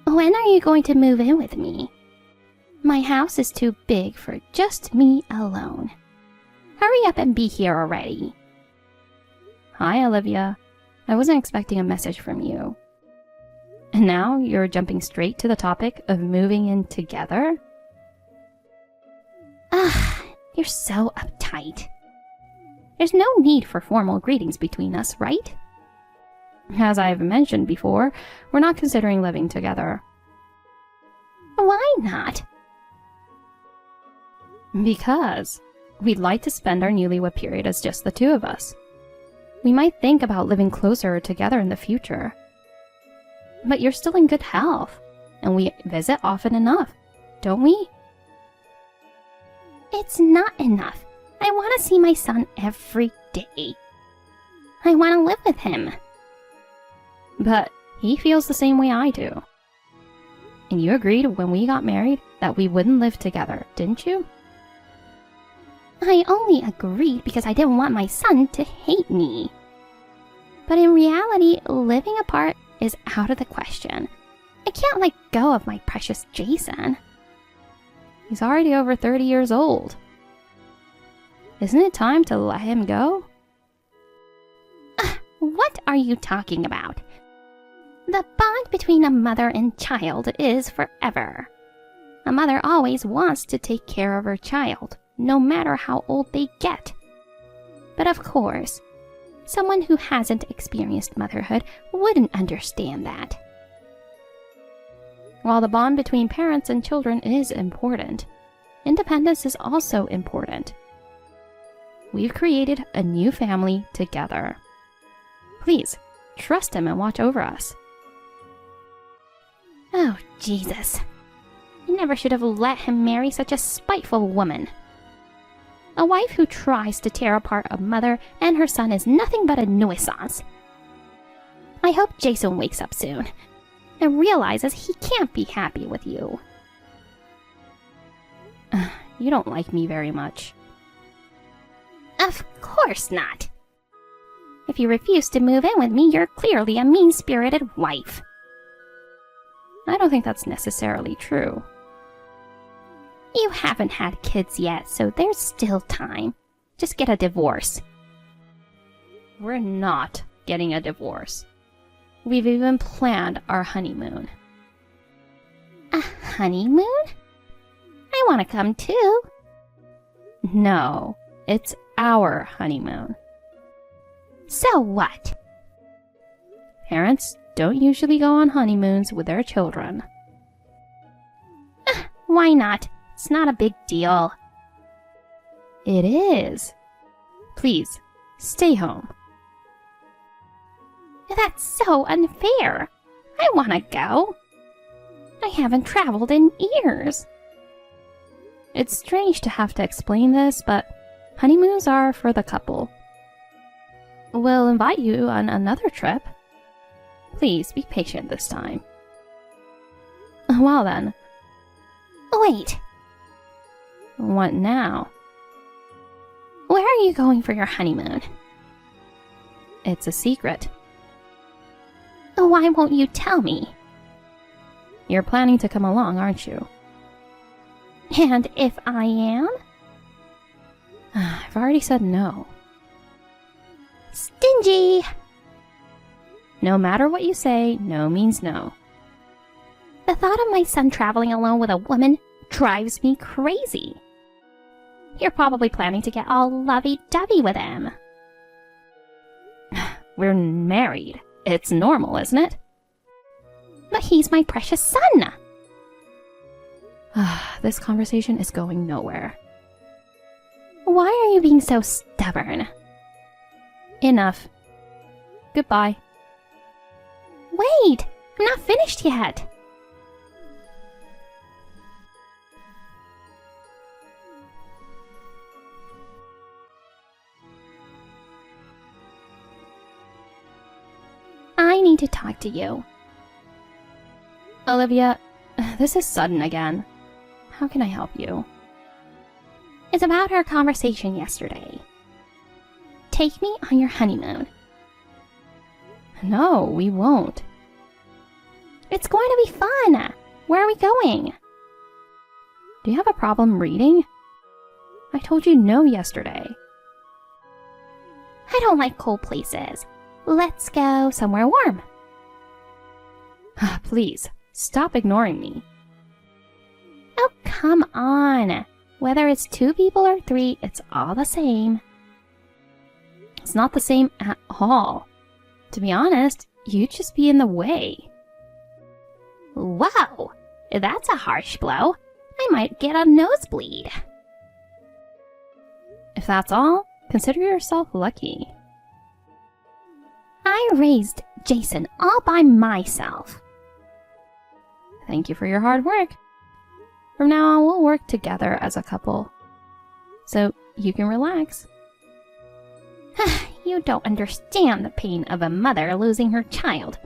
When are you going to move in with me? My house is too big for just me alone. Hurry up and be here already. Hi, Olivia. I wasn't expecting a message from you. And now you're jumping straight to the topic of moving in together? Ugh, you're so uptight. There's no need for formal greetings between us, right? As I've mentioned before, we're not considering living together. Why not? Because we'd like to spend our newlywed period as just the two of us. We might think about living closer together in the future. But you're still in good health, and we visit often enough, don't we? It's not enough. I want to see my son every day. I want to live with him. But he feels the same way I do. And you agreed when we got married that we wouldn't live together, didn't you? I only agreed because I didn't want my son to hate me. But in reality, living apart is out of the question. I can't let go of my precious Jason. He's already over 30 years old. Isn't it time to let him go? What are you talking about? The bond between a mother and child is forever. A mother always wants to take care of her child, no matter how old they get. But of course, someone who hasn't experienced motherhood wouldn't understand that. While the bond between parents and children is important, independence is also important. We've created a new family together. Please, trust him and watch over us. Oh, Jesus. I never should have let him marry such a spiteful woman. A wife who tries to tear apart a mother and her son is nothing but a nuisance. I hope Jason wakes up soon and realizes he can't be happy with you. You don't like me very much. Of course not. If you refuse to move in with me, you're clearly a mean-spirited wife. I don't think that's necessarily true. You haven't had kids yet, so there's still time. Just get a divorce. We're not getting a divorce. We've even planned our honeymoon. A honeymoon? I want to come too. No, it's our honeymoon. So what? Parents don't usually go on honeymoons with their children. Why not? It's not a big deal. It is. Please, stay home. That's so unfair. I want to go. I haven't traveled in years. It's strange to have to explain this, but honeymoons are for the couple. We'll invite you on another trip. Please be patient this time. Well then. Wait. What now? Where are you going for your honeymoon? It's a secret. Why won't you tell me? You're planning to come along, aren't you? And if I am? I've already said no. Stingy! No matter what you say, no means no. The thought of my son traveling alone with a woman drives me crazy. You're probably planning to get all lovey-dovey with him. We're married. It's normal, isn't it? But he's my precious son. This conversation is going nowhere. Why are you being so stubborn? Enough. Goodbye. Wait! I'm not finished yet. I need to talk to you. Olivia, this is sudden again. How can I help you? It's about our conversation yesterday. Take me on your honeymoon. No, we won't. It's going to be fun! Where are we going? Do you have a problem reading? I told you no yesterday. I don't like cold places. Let's go somewhere warm. Please, stop ignoring me. Oh, come on. Whether it's 2 people or 3, it's all the same. It's not the same at all. To be honest, you'd just be in the way. Whoa! That's a harsh blow. I might get a nosebleed. If that's all, consider yourself lucky. I raised Jason all by myself. Thank you for your hard work. From now on, we'll work together as a couple. So you can relax. You don't understand the pain of a mother losing her child.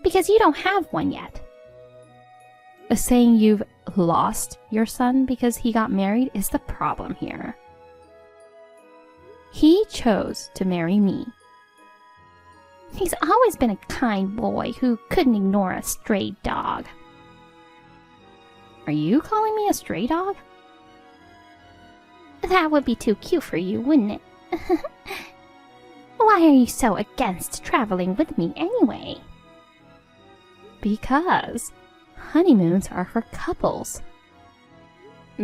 Because you don't have one yet. Saying you've lost your son because he got married is the problem here. He chose to marry me. He's always been a kind boy who couldn't ignore a stray dog. Are you calling me a stray dog? That would be too cute for you, wouldn't it? Why are you so against traveling with me anyway? Because honeymoons are for couples.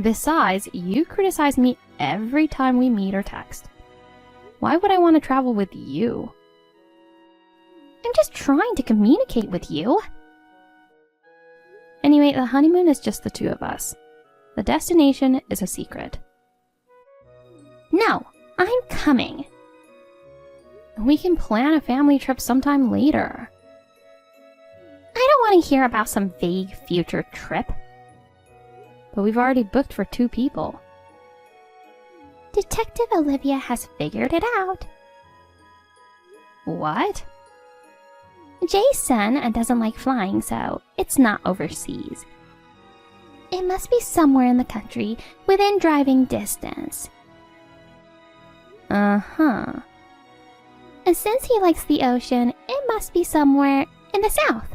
Besides, you criticize me every time we meet or text. Why would I want to travel with you? I'm just trying to communicate with you. Anyway, the honeymoon is just the 2 of us. The destination is a secret. No, I'm coming. We can plan a family trip sometime later. I don't want to hear about some vague future trip. But we've already booked for 2 people. Detective Olivia has figured it out. What? Jason doesn't like flying, so it's not overseas. It must be somewhere in the country within driving distance. Uh-huh. And since he likes the ocean, it must be somewhere in the south.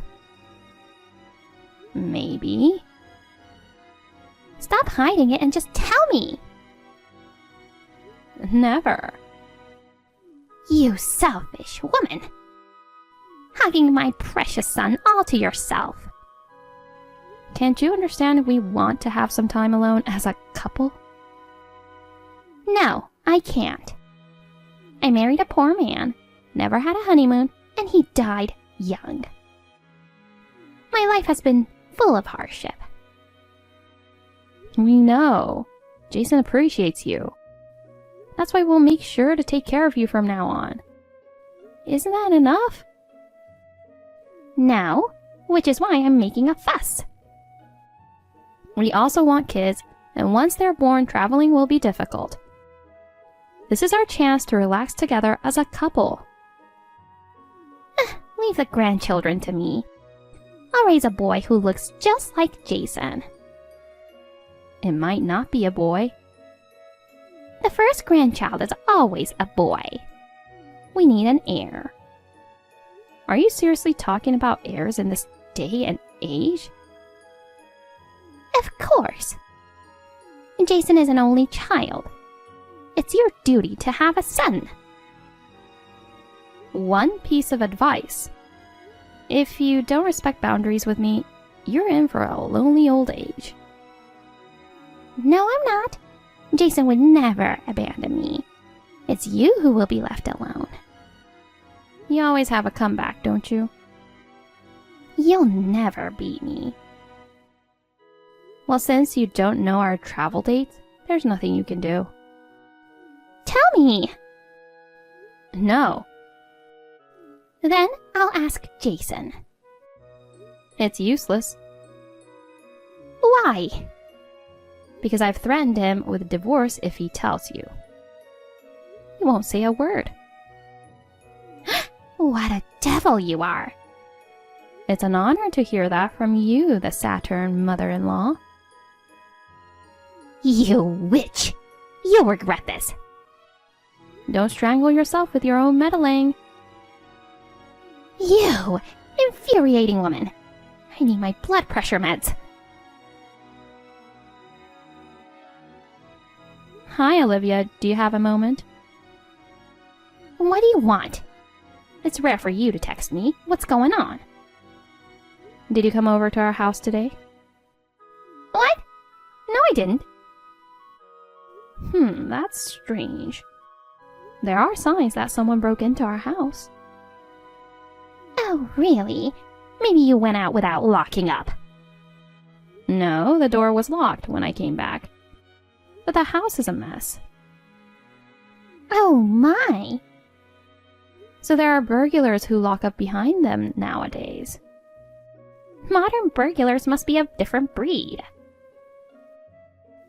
Maybe. Stop hiding it and just tell me. Never. You selfish woman. Hugging my precious son all to yourself. Can't you understand if we want to have some time alone as a couple? No, I can't. I married a poor man, never had a honeymoon, and he died young. My life has been full of hardship. We know. Jason appreciates you. That's why we'll make sure to take care of you from now on. Isn't that enough? No, which is why I'm making a fuss. We also want kids, and once they're born, traveling will be difficult. This is our chance to relax together as a couple. Leave the grandchildren to me. I'll raise a boy who looks just like Jason. It might not be a boy. The first grandchild is always a boy. We need an heir. Are you seriously talking about heirs in this day and age? Of course. Jason is an only child. It's your duty to have a son. One piece of advice. If you don't respect boundaries with me, you're in for a lonely old age. No, I'm not. Jason would never abandon me. It's you who will be left alone. You always have a comeback, don't you? You'll never beat me. Well, since you don't know our travel dates, there's nothing you can do. Tell me! No. Then I'll ask Jason. It's useless. Why? Because I've threatened him with divorce if he tells you. He won't say a word. What a devil you are! It's an honor to hear that from you, the Saturn mother-in-law. You witch! You'll regret this. Don't strangle yourself with your own meddling. You infuriating woman! I need my blood pressure meds. Hi, Olivia. Do you have a moment? What do you want? It's rare for you to text me. What's going on? Did you come over to our house today? What? No, I didn't. That's strange. There are signs that someone broke into our house. Oh, really? Maybe you went out without locking up. No, the door was locked when I came back. But the house is a mess. Oh, my. So there are burglars who lock up behind them nowadays. Modern burglars must be a different breed.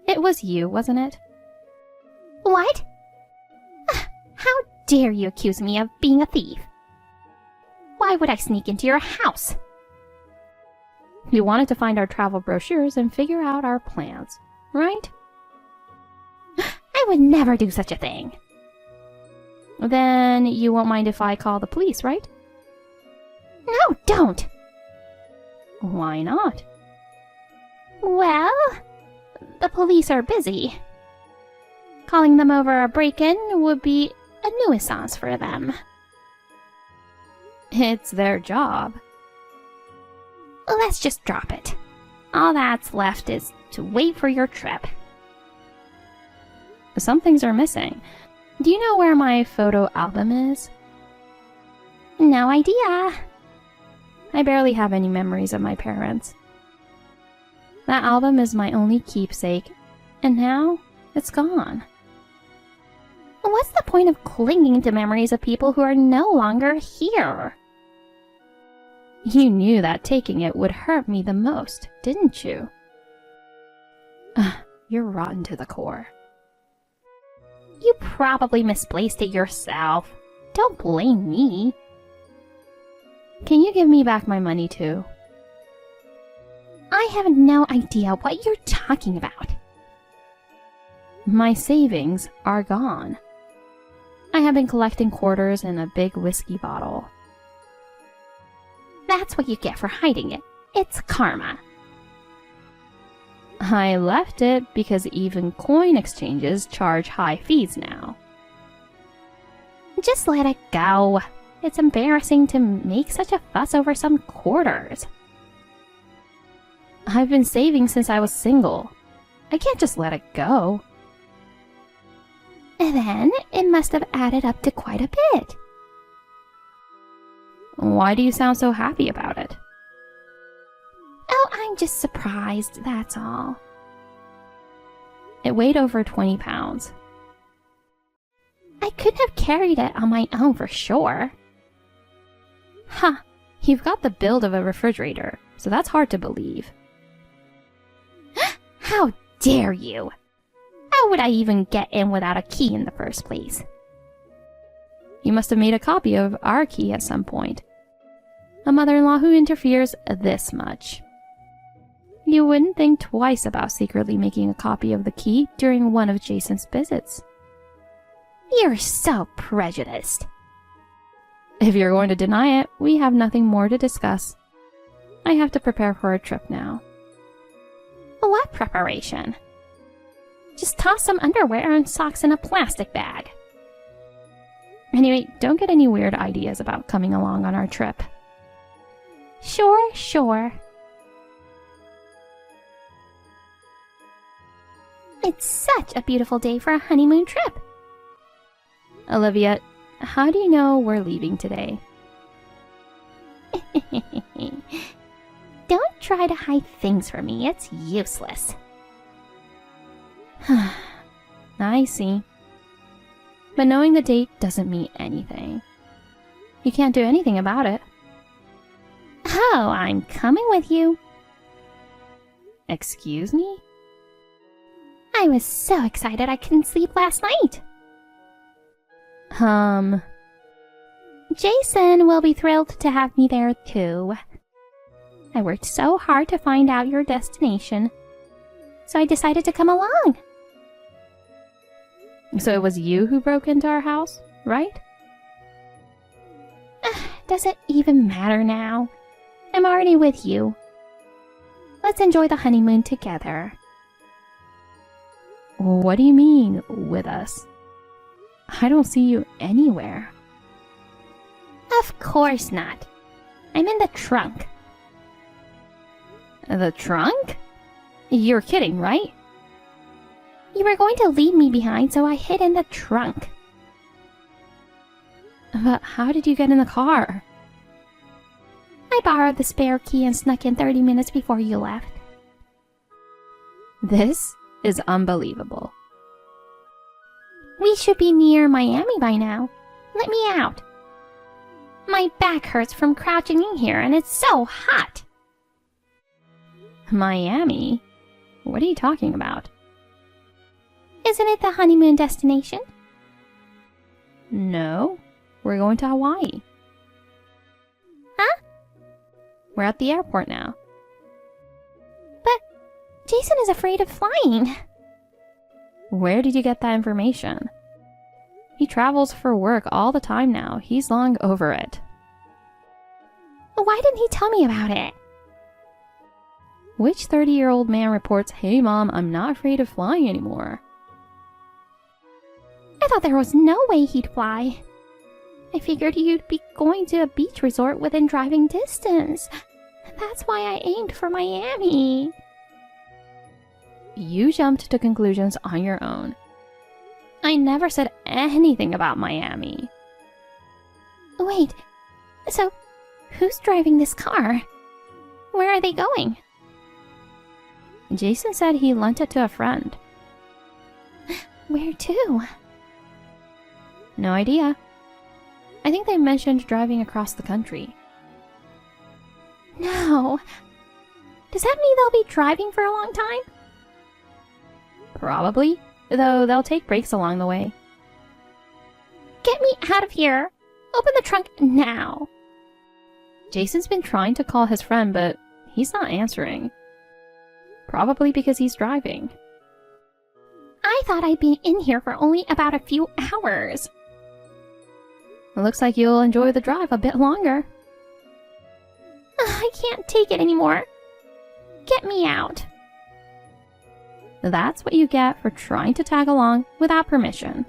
It was you, wasn't it? What? How dare you accuse me of being a thief? Why would I sneak into your house? You wanted to find our travel brochures and figure out our plans, right? I would never do such a thing. Then you won't mind if I call the police, right? No, don't! Why not? Well, the police are busy. Calling them over a break-in would be a nuisance for them. It's their job. Let's just drop it. All that's left is to wait for your trip. Some things are missing. Do you know where my photo album is? No idea. I barely have any memories of my parents. That album is my only keepsake, and now it's gone. What's the point of clinging to memories of people who are no longer here? You knew that taking it would hurt me the most, didn't you? You're rotten to the core. You probably misplaced it yourself. Don't blame me. Can you give me back my money too? I have no idea what you're talking about. My savings are gone. I have been collecting quarters in a big whiskey bottle. That's what you get for hiding it. It's karma. I left it because even coin exchanges charge high fees now. Just let it go. It's embarrassing to make such a fuss over some quarters. I've been saving since I was single. I can't just let it go. Then it must have added up to quite a bit. Why do you sound so happy about it? Oh, I'm just surprised, that's all. It weighed over 20 pounds. I couldn't have carried it on my own for sure. Huh, you've got the build of a refrigerator, so that's hard to believe. How dare you! How would I even get in without a key in the first place? You must have made a copy of our key at some point. A mother-in-law who interferes this much. You wouldn't think twice about secretly making a copy of the key during one of Jason's visits. You're so prejudiced. If you're going to deny it, we have nothing more to discuss. I have to prepare for a trip now. What preparation? Just toss some underwear and socks in a plastic bag. Anyway, don't get any weird ideas about coming along on our trip. Sure. It's such a beautiful day for a honeymoon trip. Olivia, how do you know we're leaving today? Don't try to hide things from me. It's useless. I see. But knowing the date doesn't mean anything. You can't do anything about it. Oh, I'm coming with you. Excuse me? I was so excited I couldn't sleep last night. Jason will be thrilled to have me there too. I worked so hard to find out your destination, so I decided to come along. So it was you who broke into our house, right? Does it even matter now? I'm already with you. Let's enjoy the honeymoon together. What do you mean, with us? I don't see you anywhere. Of course not. I'm in the trunk. The trunk? You're kidding, right? You were going to leave me behind, so I hid in the trunk. But how did you get in the car? I borrowed the spare key and snuck in 30 minutes before you left. This is unbelievable. We should be near Miami by now. Let me out. My back hurts from crouching in here, and it's so hot. Miami? What are you talking about? Isn't it the honeymoon destination? No, we're going to Hawaii. Huh? We're at the airport now. But Jason is afraid of flying. Where did you get that information? He travels for work all the time now. He's long over it. Why didn't he tell me about it? Which 30-year-old man reports, "Hey mom, I'm not afraid of flying anymore"? I thought there was no way he'd fly. I figured you'd be going to a beach resort within driving distance. That's why I aimed for Miami. You jumped to conclusions on your own. I never said anything about Miami. Wait, so who's driving this car? Where are they going? Jason said he lent it to a friend. Where to? No idea. I think they mentioned driving across the country. No. Does that mean they'll be driving for a long time? Probably, though they'll take breaks along the way. Get me out of here! Open the trunk now! Jason's been trying to call his friend, but he's not answering. Probably because he's driving. I thought I'd be in here for only about a few hours. It looks like you'll enjoy the drive a bit longer. I can't take it anymore. Get me out. That's what you get for trying to tag along without permission.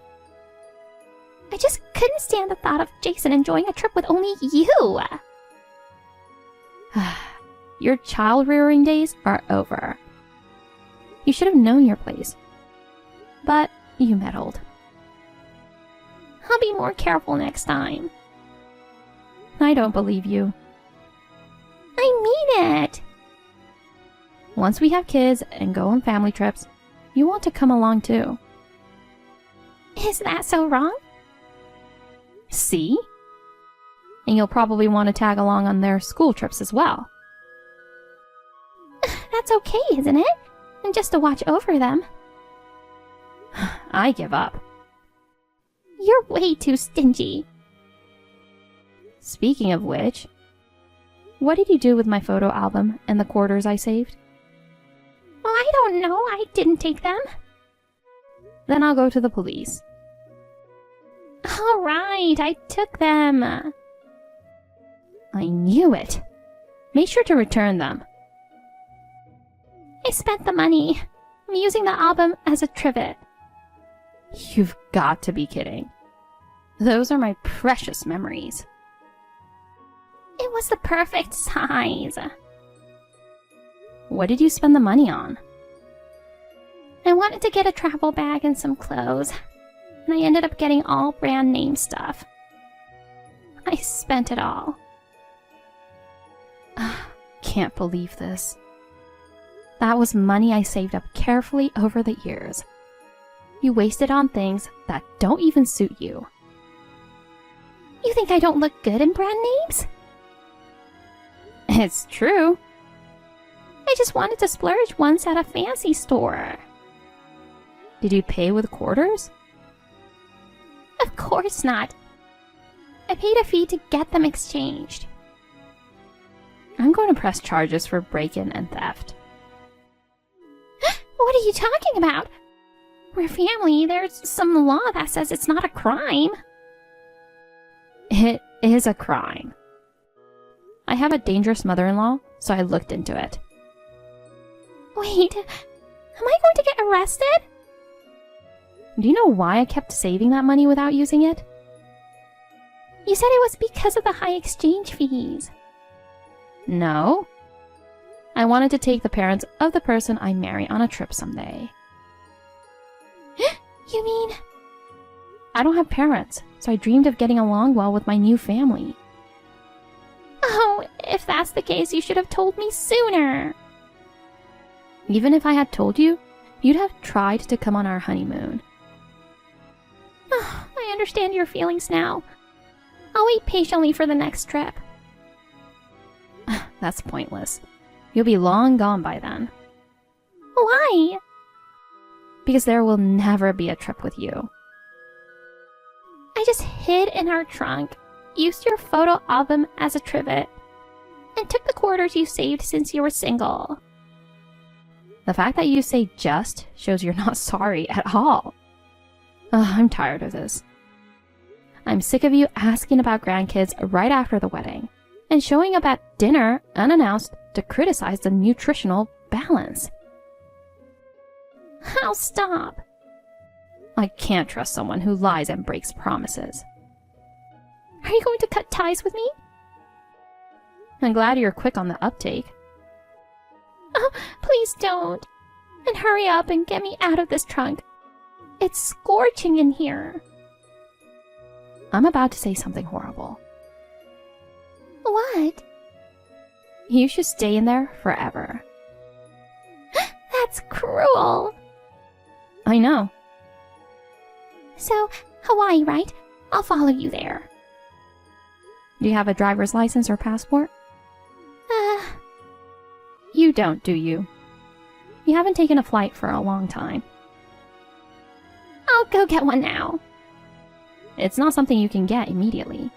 I just couldn't stand the thought of Jason enjoying a trip with only you. Your child-rearing days are over. You should have known your place. But you meddled. I'll be more careful next time. I don't believe you. I mean it. Once we have kids and go on family trips, you want to come along too. Is that so wrong? See? And you'll probably want to tag along on their school trips as well. That's okay, isn't it? And just to watch over them. I give up. You're way too stingy. Speaking of which, what did you do with my photo album and the quarters I saved? Well, I don't know. I didn't take them. Then I'll go to the police. All right, I took them. I knew it. Make sure to return them. I spent the money. I'm using the album as a trivet. You've got to be kidding. Those are my precious memories. It was the perfect size. What did you spend the money on? I wanted to get a travel bag and some clothes, and I ended up getting all brand name stuff. I spent it all. Can't believe this. That was money I saved up carefully over the years. You wasted on things that don't even suit you. You think I don't look good in brand names? It's true. I just wanted to splurge once at a fancy store. Did you pay with quarters? Of course not. I paid a fee to get them exchanged. I'm going to press charges for break-in and theft. What are you talking about? We're family. There's some law that says it's not a crime. It is a crime. I have a dangerous mother-in-law, so I looked into it. Wait, am I going to get arrested? Do you know why I kept saving that money without using it? You said it was because of the high exchange fees. No. I wanted to take the parents of the person I marry on a trip someday. You mean... I don't have parents, so I dreamed of getting along well with my new family. Oh, if that's the case, you should have told me sooner. Even if I had told you, you'd have tried to come on our honeymoon. I understand your feelings now. I'll wait patiently for the next trip. That's pointless. You'll be long gone by then. Why? Because there will never be a trip with you. I just hid in our trunk, used your photo album as a trivet, and took the quarters you saved since you were single. The fact that you say just shows you're not sorry at all. I'm tired of this. I'm sick of you asking about grandkids right after the wedding and showing up at dinner unannounced to criticize the nutritional balance. I'll stop. I can't trust someone who lies and breaks promises. Are you going to cut ties with me? I'm glad you're quick on the uptake. Oh, please don't. And hurry up and get me out of this trunk. It's scorching in here. I'm about to say something horrible. What? You should stay in there forever. That's cruel. I know. So, Hawaii, right? I'll follow you there. Do you have a driver's license or passport? You don't, do you? You haven't taken a flight for a long time. I'll go get one now. It's not something you can get immediately.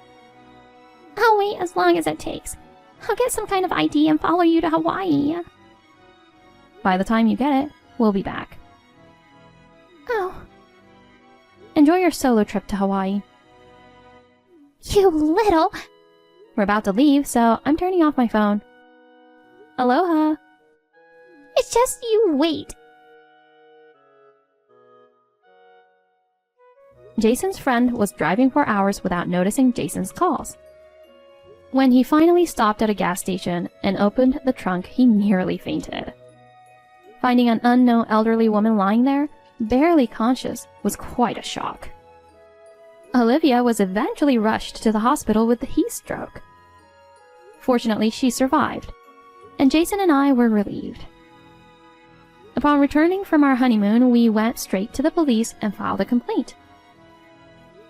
I'll wait as long as it takes. I'll get some kind of ID and follow you to Hawaii. By the time you get it, we'll be back. Oh. Enjoy your solo trip to Hawaii. You little... We're about to leave, so I'm turning off my phone. Aloha! It's just you wait. Jason's friend was driving for hours without noticing Jason's calls. When he finally stopped at a gas station and opened the trunk, he nearly fainted. Finding an unknown elderly woman lying there, barely conscious, was quite a shock. Olivia was eventually rushed to the hospital with a heat stroke. Fortunately, she survived, and Jason and I were relieved. Upon returning from our honeymoon, we went straight to the police and filed a complaint.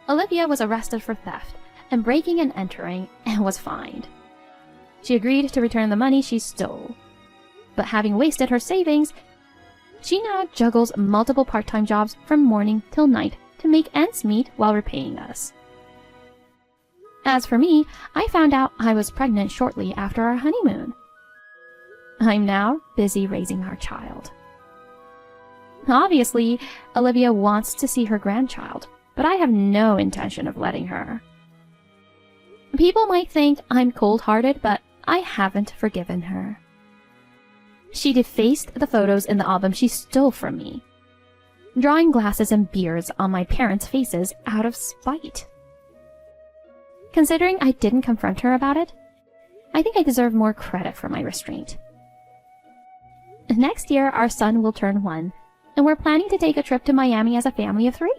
Olivia was arrested for theft and breaking and entering and was fined. She agreed to return the money she stole, but having wasted her savings, she now juggles multiple part-time jobs from morning till night to make ends meet while repaying us. As for me, I found out I was pregnant shortly after our honeymoon. I'm now busy raising our child. Obviously, Olivia wants to see her grandchild, but I have no intention of letting her. People might think I'm cold-hearted, but I haven't forgiven her. She defaced the photos in the album she stole from me, drawing glasses and beards on my parents' faces out of spite. Considering I didn't confront her about it, I think I deserve more credit for my restraint. Next year, our son will turn 1, and we're planning to take a trip to Miami as a family of 3.